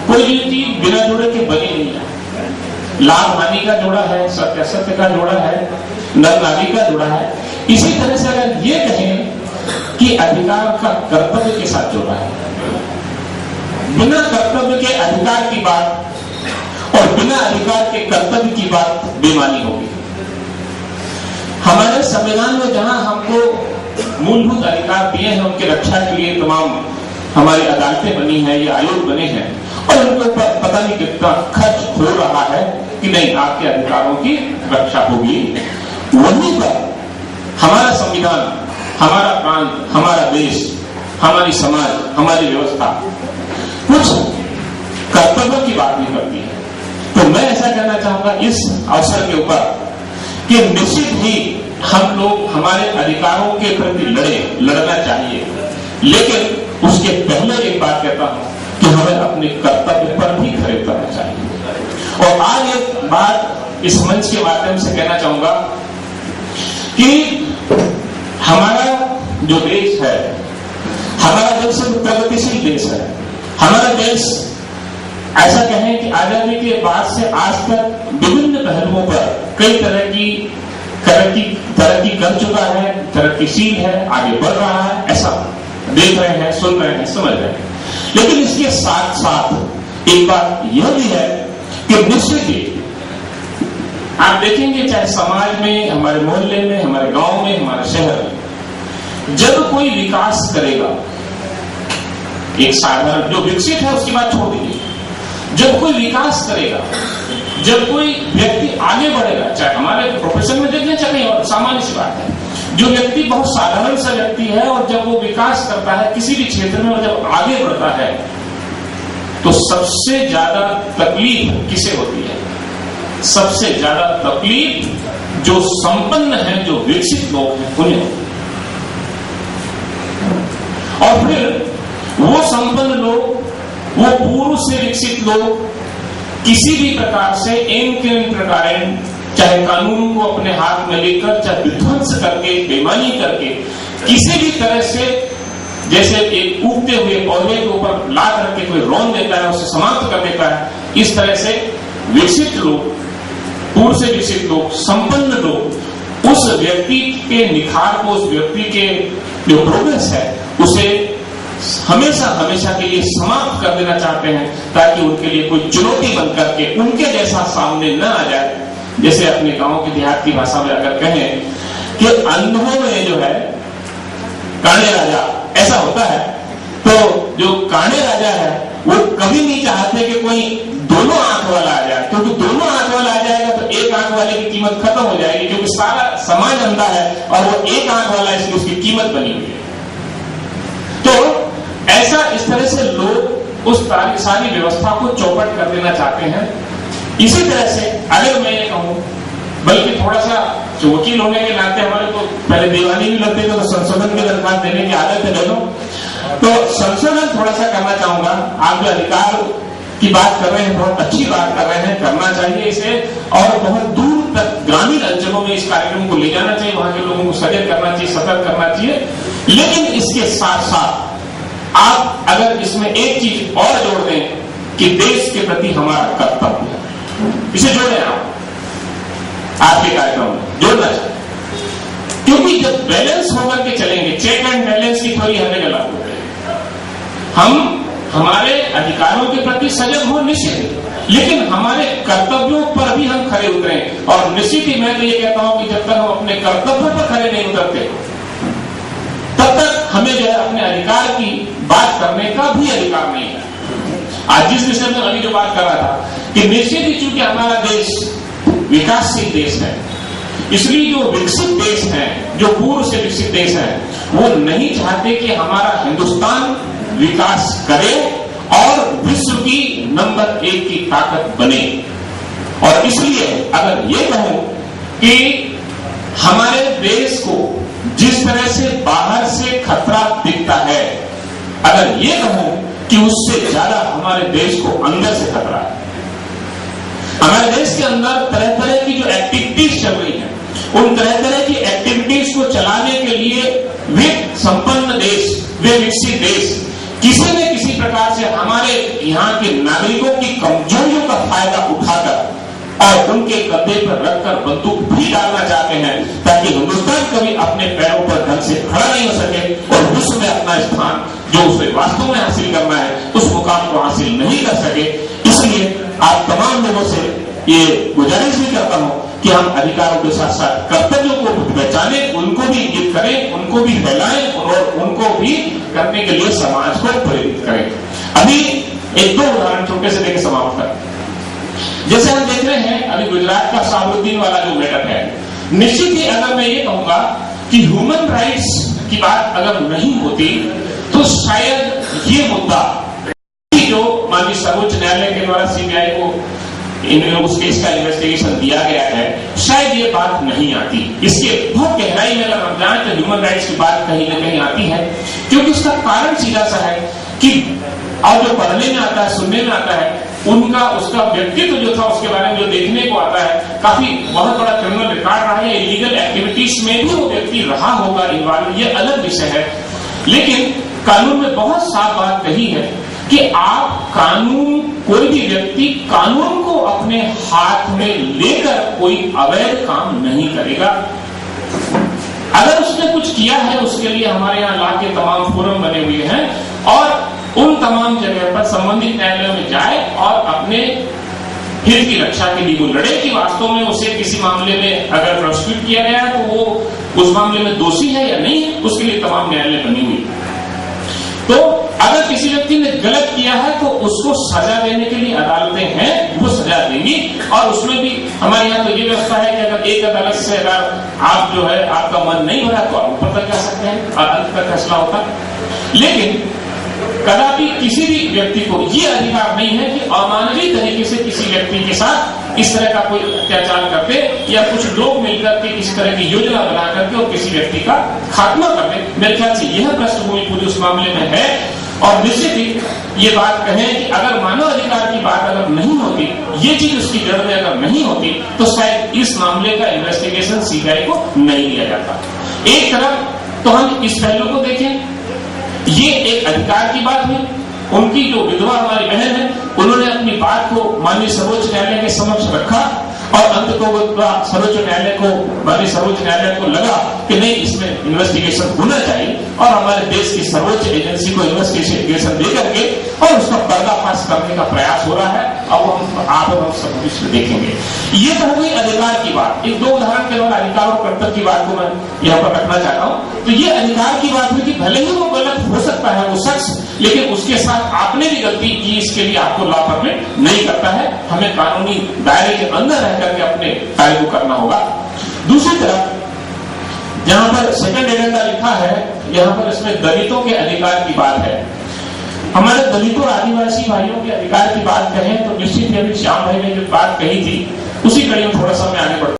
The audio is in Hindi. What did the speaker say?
कोई भी चीज बिना जोड़े के बनी नहीं है। लाभ हानि का जोड़ा है, सत्य असत्य का जोड़ा है, नर नारी का जोड़ा है। इसी तरह से अगर ये कहें कि अधिकार का कर्तव्य के साथ जोड़ा है, बिना कर्तव्य के अधिकार की बात और बिना अधिकार के कर्तव्य की बात बेमानी होगी। हमारे संविधान में जहां हमको मूलभूत अधिकार दिए हैं, उनके रक्षा के लिए तमाम हमारी अदालतें बनी हैं, ये आयोग बने हैं, और उनके ऊपर पता नहीं कितना खर्च हो रहा है कि नहीं आपके अधिकारों की रक्षा होगी। वहीं पर हमारा संविधान, हमारा प्रांत, हमारा देश, हमारी समाज, हमारी व्यवस्था कुछ कर्तव्यों की बात नहीं करती है। तो मैं ऐसा कहना चाहूंगा इस अवसर के ऊपर कि निश्चित ही हम लोग हमारे अधिकारों के प्रति लड़ना चाहिए, लेकिन उसके पहले एक बात कहता हूं कि हमें अपने कर्तव्य पर भी खड़े उतरना चाहिए। और आज एक बात इस मंच के माध्यम से कहना चाहूंगा कि हमारा जो देश है, हमारा देश एक प्रगतिशील देश है। हमारा देश ऐसा कहें कि आजादी के बाद से आज तक विभिन्न पहलुओं पर कई तरह की तरक्की कर चुका है, तरक्कीशील है, आगे बढ़ रहा है, ऐसा देख रहे हैं, सुन रहे हैं, समझ रहे हैं। लेकिन इसके साथ साथ एक बात यह भी है कि निश्चित ही आप देखेंगे चाहे समाज में, हमारे मोहल्ले में, हमारे गांव में, हमारे शहर में, जब कोई विकास करेगा, एक साधारण जो विकसित है उसकी बात छोड़ दीजिए, जब कोई विकास करेगा, जब कोई व्यक्ति आगे बढ़ेगा, चाहे हमारे प्रोफेशन में देख लें, चाहे और सामान्य सी बात है, जो व्यक्ति बहुत साधारण सा व्यक्ति है और जब वो विकास करता है किसी भी क्षेत्र में और जब आगे बढ़ता है, तो सबसे ज्यादा तकलीफ किसे होती है? सबसे ज्यादा तकलीफ जो संपन्न है, जो विकसित लोग हैं, उन्हें होती है। और फिर वो संपन्न लोग, वो पूर्व से विकसित लोग किसी भी प्रकार से चाहे कानून को अपने हाथ में लेकर, चाहे विध्वंस करके, बेईमानी करके, किसी भी तरह से, जैसे एक उगते हुए पौधे के ऊपर लात रख के कोई रौंद देता है, उसे समाप्त कर देता है, इस तरह से विकसित लोग, पूर्व से विकसित लोग, संपन्न लोग उस व्यक्ति के निखार को, उस व्यक्ति के जो प्रोग्रेस है, उसे हमेशा हमेशा के लिए समाप्त कर देना चाहते हैं, ताकि उनके लिए कोई चुनौती बन करके उनके जैसा सामने न आ जाए। जैसे अपने गांव की देहात की भाषा में अगर कहें कि अंधों में जो है काणे राजा, ऐसा होता है। तो जो काणे राजा है वो कभी नहीं चाहते कि कोई दोनों आंख वाला आ जाए, क्योंकि दोनों आंख वाला आ जाएगा तो एक आंख वाले की कीमत खत्म हो जाएगी, क्योंकि सारा समाज अंधा है और वो एक आंख वाला, इसलिए उसकी कीमत बनी हुई है। तो ऐसा इस तरह से लोग उस सारी व्यवस्था को चौपट कर देना चाहते हैं। इसी तरह से अगर मैं ये कहूं, बल्कि थोड़ा सा वकील होने के नाते हमारे को पहले दीवानी भी लगती है, तो संशोधन की दरखास्त देने की आदत है दोनों, तो संशोधन थोड़ा सा करना चाहूंगा। आप जो अधिकार की बात कर रहे हैं, बहुत अच्छी बात कर रहे हैं, करना चाहिए इसे, और बहुत दूर तक ग्रामीण अंचलों में इस कार्यक्रम को ले जाना चाहिए, वहां के लोगों को सजग करना चाहिए, सतर्क करना चाहिए। लेकिन इसके साथ साथ आप अगर इसमें एक चीज और जोड़ दें कि देश के प्रति हमारा कर्तव्य है, इसे जोड़ें आप आपके कार्यक्रम में जोड़ना चाहिए, क्योंकि जब बैलेंस होकर के चलेंगे, चेक एंड बैलेंस की थोड़ी हमें गलत हो गई, हम हमारे अधिकारों के प्रति सजग हो निश्चित, लेकिन हमारे कर्तव्यों पर भी हम खड़े उतरें। और निश्चित ही मैं तो ये कहता हूं कि जब तक हम अपने कर्तव्यों पर खड़े नहीं उतरते, तब तक हमें जो है अपने अधिकार की बात करने का भी अधिकार नहीं है। आज जिस विषय में अभी जो बात कर रहा था कि निश्चित ही चूंकि हमारा देश विकासशील देश है, इसलिए जो विकसित देश है, जो पूर्व से विकसित देश है, वो नहीं चाहते कि हमारा हिंदुस्तान विकास करे और विश्व की नंबर 1 की ताकत बने। और इसलिए अगर ये कहूं कि हमारे देश को जिस तरह से बाहर से खतरा दिखता है, अगर ये कहूं कि उससे ज्यादा हमारे देश को अंदर से खतरा है। हमारे देश के अंदर तरह तरह की जो एक्टिविटीज चल रही हैं, उन तरह तरह की एक्टिविटीज को चलाने के लिए वे संपन्न देश, वे विकसित देश किसी न किसी प्रकार से हमारे यहाँ के नागरिकों की कमजोरियों का फायदा उठाकर और उनके कंधे पर रखकर बंदूक भी डालना चाहते हैं, ताकि हिंदुस्तान कभी अपने पैरों पर ढंग से खड़ा नहीं हो सके और विश्व में अपना स्थान जो उसे वास्तव में हासिल करना है उस मुकाम को हासिल नहीं कर सके। इसलिए आप तमाम लोगों से ये गुजारिश भी करता हूं कि हम अधिकारों के साथ साथ कर्तव्यों को पहचाने, उनको भी इंगित करें, उनको भी फैलाएं और उनको भी करने के लिए समाज को प्रेरित करें। अभी एक दो उदाहरण छोटे से देकर समाप्त करें। जैसे हम देख रहे हैं अभी गुजरात का साबरुद्दीन वाला जो मैटर है, निश्चित ही अगर मैं ये कहूंगा कि ह्यूमन राइट्स की बात अगर नहीं होती तो शायद ये मुद्दा जो माननीय सर्वोच्च न्यायालय के द्वारा सीबीआई को उस केस का इन्वेस्टिगेशन दिया गया है, शायद ये बात नहीं आती। इसके बहुत गहराई में अगर हम जाएं तो ह्यूमन राइट्स की बात कहीं ना कहीं आती है, क्योंकि उसका कारण सीधा सा है कि और जो पढ़ने में आता है, सुनने में आता है, उनका उसका व्यक्तित्व जो था उसके बारे में जो देखने को आता है, काफी बहुत बड़ा क्रिमिनल रिकॉर्ड रहा है, इलीगल एक्टिविटीज में भी वो व्यक्ति रहा होगा इन्वॉल्व, ये अलग विषय है। लेकिन कानून में बहुत साफ बात कही है कि आप कानून, कोई भी व्यक्ति कानून को अपने हाथ में लेकर कोई अवैध काम नहीं करेगा। अगर उसने कुछ किया है उसके लिए हमारे यहाँ लॉ के तमाम फोरम बने हुए हैं और उन तमाम जगह पर संबंधित न्यायालयों में जाए और अपने हित की रक्षा के लिए वो लड़े कि वास्तव में उसे किसी मामले में अगर प्रोसिक्यूट किया गया है तो वो उस मामले में दोषी है या नहीं है, उसके लिए तमाम न्यायालय बनी हुई। तो अगर किसी व्यक्ति ने गलत किया है तो उसको सजा देने के लिए अदालतें हैं, वो सजा देंगी। और उसमें भी हमारे यहाँ तो ये व्यवस्था है कि अगर एक अदालत से अगर आप जो है आपका मन नहीं भरा तो आप ऊपर तक जा सकते हैं, अदालत का फैसला होता। लेकिन कदापि किसी भी व्यक्ति को ये अधिकार नहीं है कि अमानवीय तरीके से किसी व्यक्ति के साथ इस तरह का कोई अत्याचार करते या कुछ लोग मिलकर के किसी तरह की योजना बना करके और किसी व्यक्ति का खात्मा करते। मेरे ख्याल से यह पृष्ठभूमि पूरी उस मामले में है। और निश्चित ही ये बात कहें कि अगर मानव अधिकार की बात अगर नहीं होती, ये चीज उसकी जड़ में अगर नहीं होती, तो शायद इस मामले का इन्वेस्टिगेशन सीबीआई को नहीं लिया जाता। एक तरफ तो हम इस पहलू को देखें, ये एक अधिकार की बात हुई, उनकी जो विधवा हमारी बहन है उन्होंने अपनी बात को माननीय सर्वोच्च न्यायालय के समक्ष रखा और अंत को सर्वोच्च न्यायालय को माननीय सर्वोच्च न्यायालय को लगा कि नहीं, इसमें इन्वेस्टिगेशन होना चाहिए और हमारे देश की सर्वोच्च एजेंसी को इन्वेस्टिगेशन दे करके और उसका पर्दाफाश करने का प्रयास हो रहा है। अब हम सब कुछ देखेंगे। ये तो हो गई अधिकार की बात। एक दो उदाहरण के द्वारा अधिकार और कर्तव्य की बात को मैं यहाँ पर रखना चाहता हूँ। तो ये अधिकार की बात हुई कि भले ही वो गलत हो सकता है वो शख्स, लेकिन उसके साथ आपने भी गलती की, इसके लिए आपको लॉ परमिट नहीं करता है। हमें कानूनी दायरे के अंदर रह करके अपने कार्य को करना होगा। दूसरी तरफ जहां पर सेकंड एजेंडा लिखा है, यहाँ पर इसमें दलितों के अधिकार की बात है। हमारे दलितों और आदिवासी भाइयों के अधिकार की बात करें तो निश्चित ही अभी श्याम भाई ने जो बात कही थी उसी कड़ी में थोड़ा सा मैं आगे बढ़